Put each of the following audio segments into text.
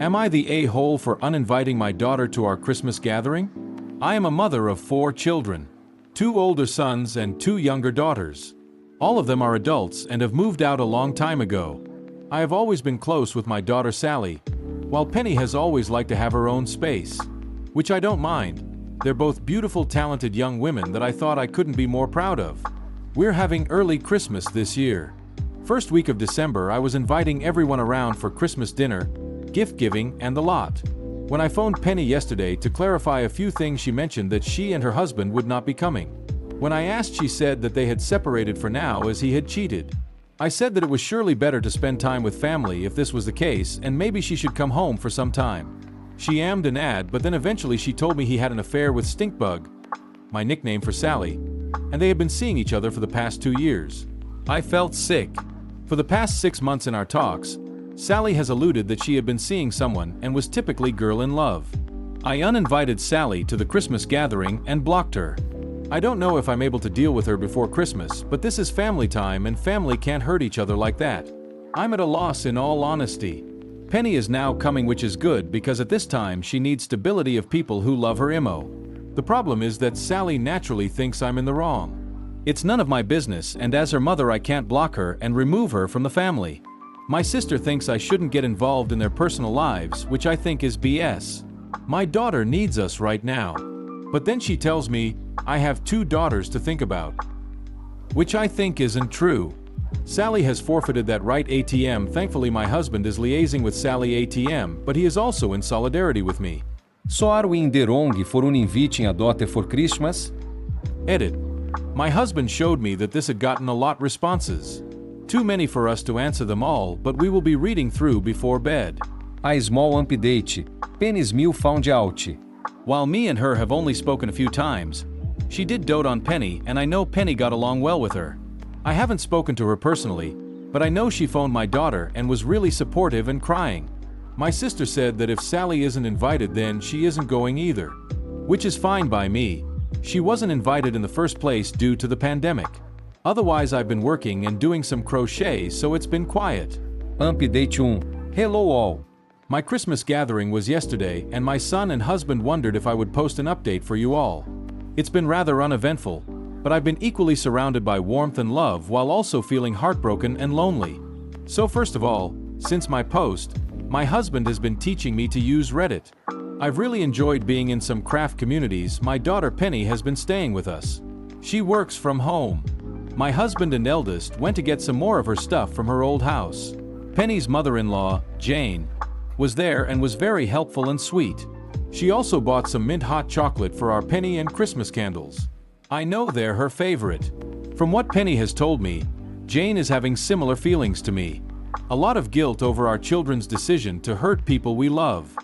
Am I the a-hole for uninviting my daughter to our Christmas gathering? I am a mother of 4 children, 2 older sons and 2 younger daughters. All of them are adults and have moved out a long time ago. I have always been close with my daughter Sally, while Penny has always liked to have her own space, which I don't mind. They're both beautiful, talented young women that I thought I couldn't be more proud of. We're having early Christmas this year. First week of December, I was inviting everyone around for Christmas dinner, gift giving, and the lot. When I phoned Penny yesterday to clarify a few things, she mentioned that she and her husband would not be coming. When I asked, she said that they had separated for now as he had cheated. I said that it was surely better to spend time with family if this was the case, and maybe she should come home for some time. She ammed and ahed, but then eventually she told me he had an affair with Stinkbug, my nickname for Sally, and they had been seeing each other for the past 2 years. I felt sick. For the past 6 months in our talks, Sally has alluded that she had been seeing someone and was typically girl in love. I uninvited Sally to the Christmas gathering and blocked her. I don't know if I'm able to deal with her before Christmas, but this is family time and family can't hurt each other like that. I'm at a loss in all honesty. Penny is now coming, which is good because at this time she needs stability of people who love her IMO. The problem is that Sally naturally thinks I'm in the wrong. It's none of my business, and as her mother I can't block her and remove her from the family. My sister thinks I shouldn't get involved in their personal lives, which I think is BS. My daughter needs us right now. But then she tells me I have 2 daughters to think about, which I think isn't true. Sally has forfeited that right ATM. Thankfully my husband is liaising with Sally ATM, but he is also in solidarity with me. So are we in the wrong for uninviting a daughter for Christmas? Edit. My husband showed me that this had gotten a lot responses. Too many for us to answer them all, but we will be reading through before bed. A small update. Penny's meal found out. While me and her have only spoken a few times, she did dote on Penny, and I know Penny got along well with her. I haven't spoken to her personally, but I know she phoned my daughter and was really supportive and crying. My sister said that if Sally isn't invited, then she isn't going either, which is fine by me. She wasn't invited in the first place due to the pandemic. Otherwise I've been working and doing some crochet, so it's been quiet. Update 1. Hello all. My Christmas gathering was yesterday, and my son and husband wondered if I would post an update for you all. It's been rather uneventful, but I've been equally surrounded by warmth and love while also feeling heartbroken and lonely. So first of all, since my post, my husband has been teaching me to use Reddit. I've really enjoyed being in some craft communities. My daughter Penny has been staying with us. She works from home. My husband and eldest went to get some more of her stuff from her old house. Penny's mother-in-law, Jane, was there and was very helpful and sweet. She also bought some mint hot chocolate for our Penny and Christmas candles. I know they're her favorite. From what Penny has told me, Jane is having similar feelings to me. A lot of guilt over our children's decision to hurt people we love.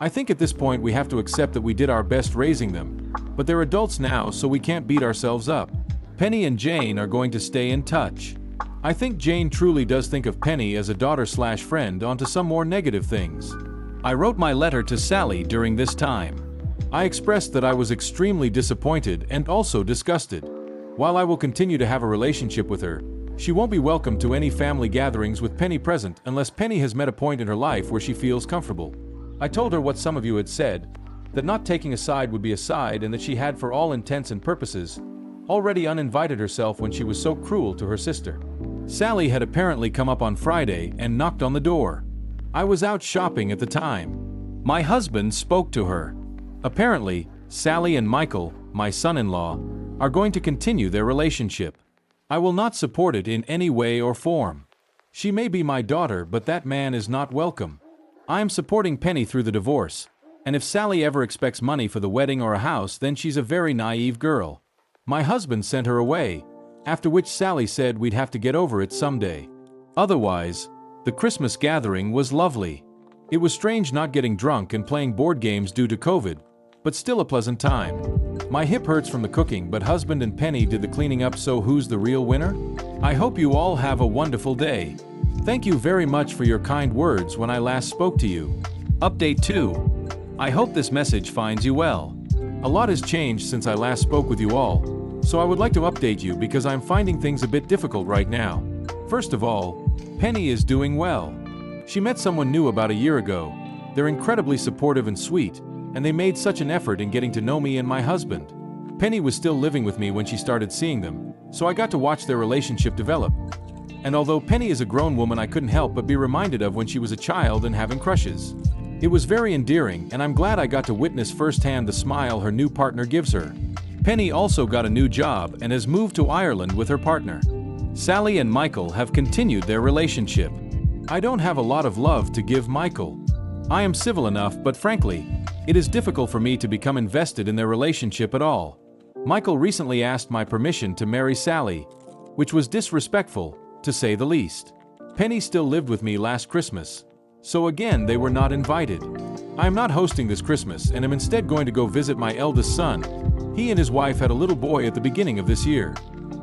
I think at this point we have to accept that we did our best raising them, but they're adults now, so we can't beat ourselves up. Penny and Jane are going to stay in touch. I think Jane truly does think of Penny as a daughter/friend onto some more negative things. I wrote my letter to Sally during this time. I expressed that I was extremely disappointed and also disgusted. While I will continue to have a relationship with her, she won't be welcome to any family gatherings with Penny present unless Penny has met a point in her life where she feels comfortable. I told her what some of you had said, that not taking a side would be a side, and that she had, for all intents and purposes, already uninvited herself when she was so cruel to her sister. Sally had apparently come up on Friday and knocked on the door. I was out shopping at the time. My husband spoke to her. Apparently, Sally and Michael, my son-in-law, are going to continue their relationship. I will not support it in any way or form. She may be my daughter, but that man is not welcome. I am supporting Penny through the divorce, and if Sally ever expects money for the wedding or a house, then she's a very naive girl. My husband sent her away, after which Sally said we'd have to get over it someday. Otherwise, the Christmas gathering was lovely. It was strange not getting drunk and playing board games due to COVID, but still a pleasant time. My hip hurts from the cooking, but husband and Penny did the cleaning up, so who's the real winner? I hope you all have a wonderful day. Thank you very much for your kind words when I last spoke to you. Update 2. I hope this message finds you well. A lot has changed since I last spoke with you all, so I would like to update you because I'm finding things a bit difficult right now. First of all, Penny is doing well. She met someone new about a year ago. They're incredibly supportive and sweet, and they made such an effort in getting to know me and my husband. Penny was still living with me when she started seeing them, so I got to watch their relationship develop. And although Penny is a grown woman, I couldn't help but be reminded of when she was a child and having crushes. It was very endearing, and I'm glad I got to witness firsthand the smile her new partner gives her. Penny also got a new job and has moved to Ireland with her partner. Sally and Michael have continued their relationship. I don't have a lot of love to give Michael. I am civil enough, but frankly, it is difficult for me to become invested in their relationship at all. Michael recently asked my permission to marry Sally, which was disrespectful, to say the least. Penny still lived with me last Christmas, so again they were not invited. I am not hosting this Christmas and am instead going to go visit my eldest son. He and his wife had a little boy at the beginning of this year.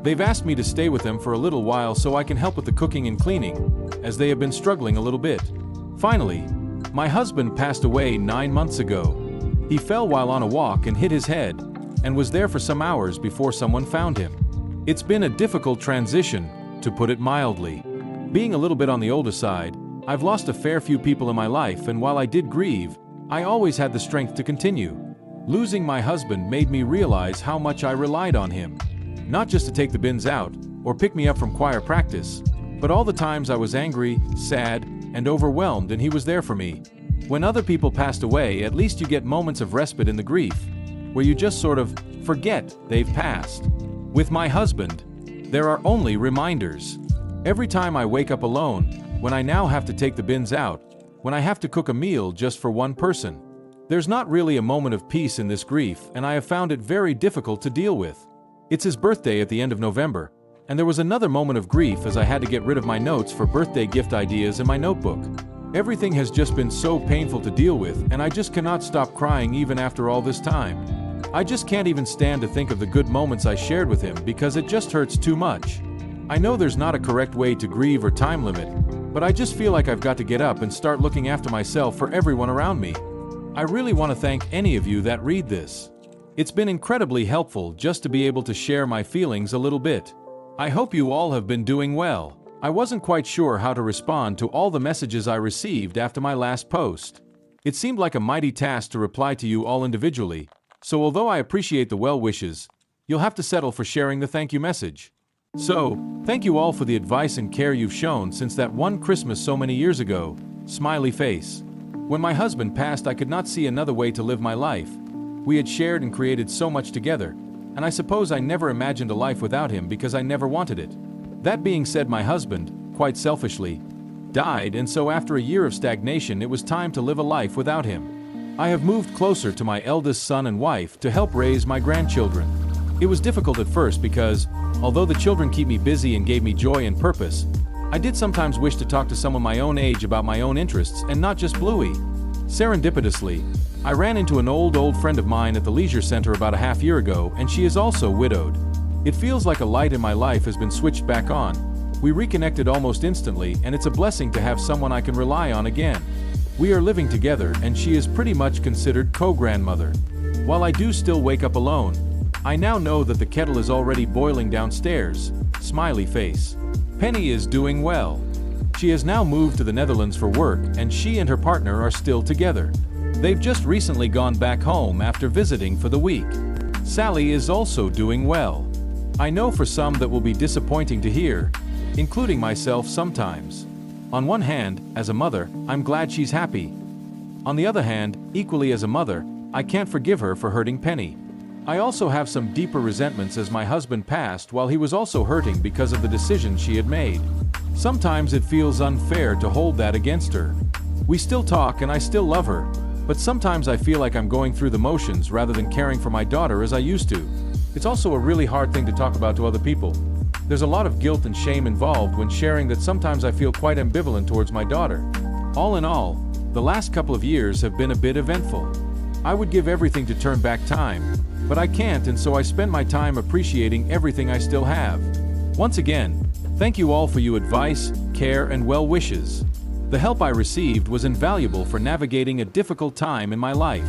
They've asked me to stay with them for a little while so I can help with the cooking and cleaning, as they have been struggling a little bit. Finally, my husband passed away 9 months ago. He fell while on a walk and hit his head, and was there for some hours before someone found him. It's been a difficult transition, to put it mildly. Being a little bit on the older side, I've lost a fair few people in my life, and while I did grieve, I always had the strength to continue. Losing my husband made me realize how much I relied on him. Not just to take the bins out, or pick me up from choir practice, but all the times I was angry, sad, and overwhelmed, and he was there for me. When other people passed away, at least you get moments of respite in the grief, where you just sort of forget they've passed. With my husband, there are only reminders. Every time I wake up alone, when I now have to take the bins out, when I have to cook a meal just for one person, there's not really a moment of peace in this grief, and I have found it very difficult to deal with. It's his birthday at the end of November, and there was another moment of grief as I had to get rid of my notes for birthday gift ideas in my notebook. Everything has just been so painful to deal with, and I just cannot stop crying even after all this time. I just can't even stand to think of the good moments I shared with him because it just hurts too much. I know there's not a correct way to grieve or time limit, but I just feel like I've got to get up and start looking after myself for everyone around me. I really want to thank any of you that read this. It's been incredibly helpful just to be able to share my feelings a little bit. I hope you all have been doing well. I wasn't quite sure how to respond to all the messages I received after my last post. It seemed like a mighty task to reply to you all individually, so although I appreciate the well wishes, you'll have to settle for sharing the thank you message. So, thank you all for the advice and care you've shown since that one Christmas so many years ago. Smiley face. When my husband passed, I could not see another way to live my life. We had shared and created so much together, and I suppose I never imagined a life without him because I never wanted it. That being said, my husband, quite selfishly, died, and so after a year of stagnation, it was time to live a life without him. I have moved closer to my eldest son and wife to help raise my grandchildren. It was difficult at first because, although the children keep me busy and gave me joy and purpose, I did sometimes wish to talk to someone my own age about my own interests and not just Bluey. Serendipitously, I ran into an old friend of mine at the leisure center about a half year ago, and she is also widowed. It feels like a light in my life has been switched back on. We reconnected almost instantly, and it's a blessing to have someone I can rely on again. We are living together, and she is pretty much considered co-grandmother. While I do still wake up alone, I now know that the kettle is already boiling downstairs. Smiley face. Penny is doing well. She has now moved to the Netherlands for work, and she and her partner are still together. They've just recently gone back home after visiting for the week. Sally is also doing well. I know for some that will be disappointing to hear, including myself sometimes. On one hand, as a mother, I'm glad she's happy. On the other hand, equally as a mother, I can't forgive her for hurting Penny. I also have some deeper resentments as my husband passed while he was also hurting because of the decisions she had made. Sometimes it feels unfair to hold that against her. We still talk and I still love her, but sometimes I feel like I'm going through the motions rather than caring for my daughter as I used to. It's also a really hard thing to talk about to other people. There's a lot of guilt and shame involved when sharing that sometimes I feel quite ambivalent towards my daughter. All in all, the last couple of years have been a bit eventful. I would give everything to turn back time, but I can't, and so I spend my time appreciating everything I still have. Once again, thank you all for your advice, care, and well wishes. The help I received was invaluable for navigating a difficult time in my life.